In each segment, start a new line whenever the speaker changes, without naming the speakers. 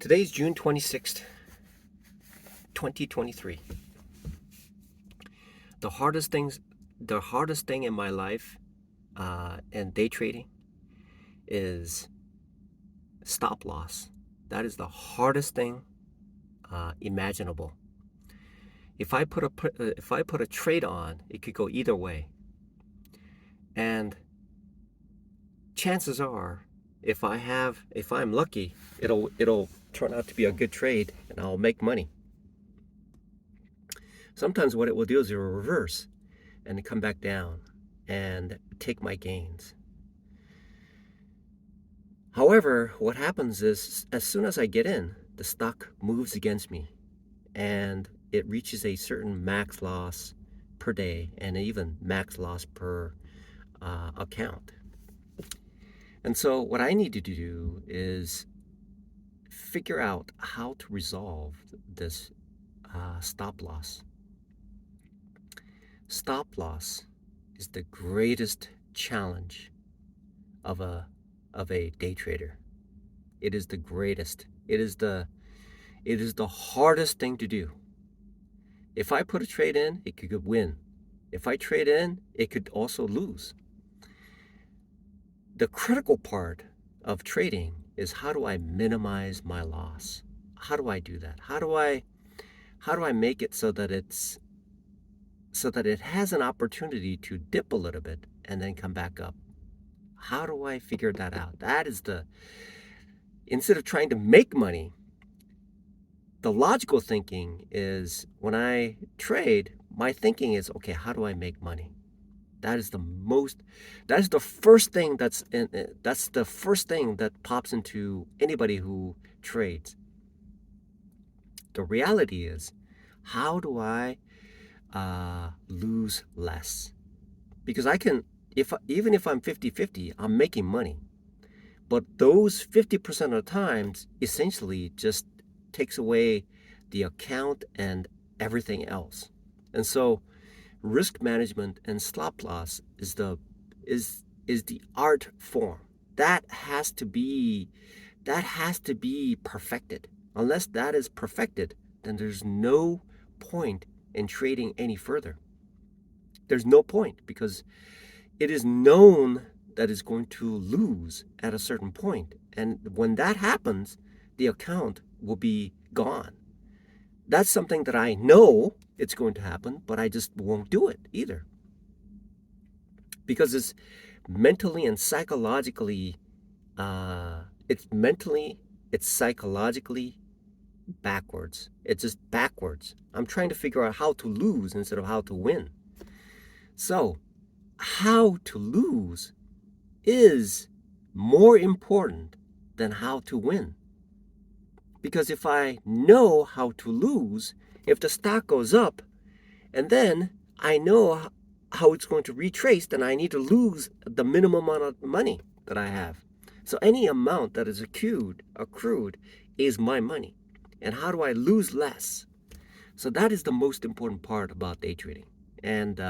Today's June 26th, 2023. The hardest things, the hardest thing in my life and day trading is stop loss. That is the hardest thing imaginable. If I put a trade on, it could go either way. And chances are, if I'm lucky, it'll turn out to be a good trade and I'll make money. Sometimes what it will do is it will reverse and come back down and take my gains. However, what happens is as soon as I get in, the stock moves against me and it reaches a certain max loss per day and even max loss per account. And so what I need to do is figure out how to resolve this stop loss. Stop loss is the greatest challenge of a day trader. It is the greatest. It is the hardest thing to do. If I put a trade in, it could win. If I trade in, it could also lose. The critical part of trading is how do I minimize my loss? How do I do that? How do I make it so that it has an opportunity to dip a little bit and then come back up? How do I figure that out? That is instead of trying to make money, the logical thinking is when I trade, my thinking is, okay, how do I make money? That is the first thing that's the first thing that pops into anybody who trades. The reality is, how do I lose less? Because I can, even if I'm 50-50, I'm making money. But those 50% of the times essentially just takes away the account and everything else. And so risk management and stop loss is the art form. That has to be perfected. Unless that is perfected, then there's no point in trading any further. There's no point because it is known that it's going to lose at a certain point. And when that happens, the account will be gone. That's something that I know it's going to happen, but I just won't do it either. Because it's mentally and psychologically, it's psychologically backwards. It's just backwards. I'm trying to figure out how to lose instead of how to win. So, how to lose is more important than how to win. Because if I know how to lose, if the stock goes up, and then I know how it's going to retrace, then I need to lose the minimum amount of money that I have. So any amount that is accrued is my money. And how do I lose less? So that is the most important part about day trading. And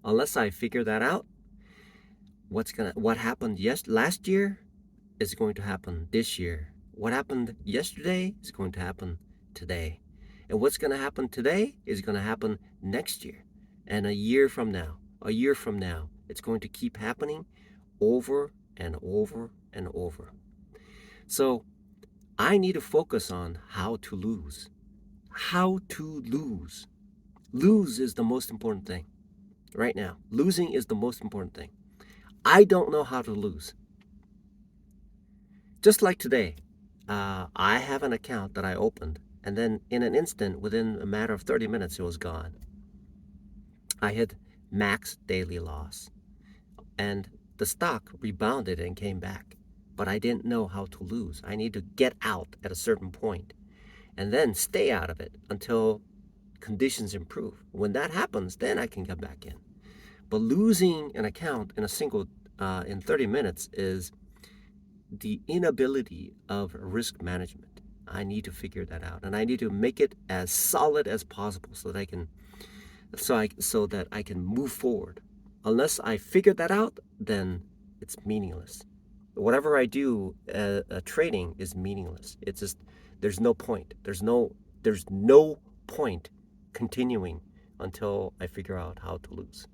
unless I figure that out, what happened last year is going to happen this year. What happened yesterday is going to happen today. And what's going to happen today is going to happen next year. And a year from now, it's going to keep happening over and over and over. So I need to focus on how to lose. How to lose. Lose is the most important thing right now. Losing is the most important thing. I don't know how to lose. Just like today, I have an account that I opened, and then in an instant, within a matter of 30 minutes, it was gone. I had max daily loss, and the stock rebounded and came back, but I didn't know how to lose. I need to get out at a certain point, and then stay out of it until conditions improve. When that happens, then I can come back in. But losing an account in in 30 minutes is the inability of risk management. I need to figure that out, and I need to make it as solid as possible so that I can move forward. Unless I figure that out, then it's meaningless. Whatever I do trading is meaningless. It's just there's no point. There's no point continuing until I figure out how to lose.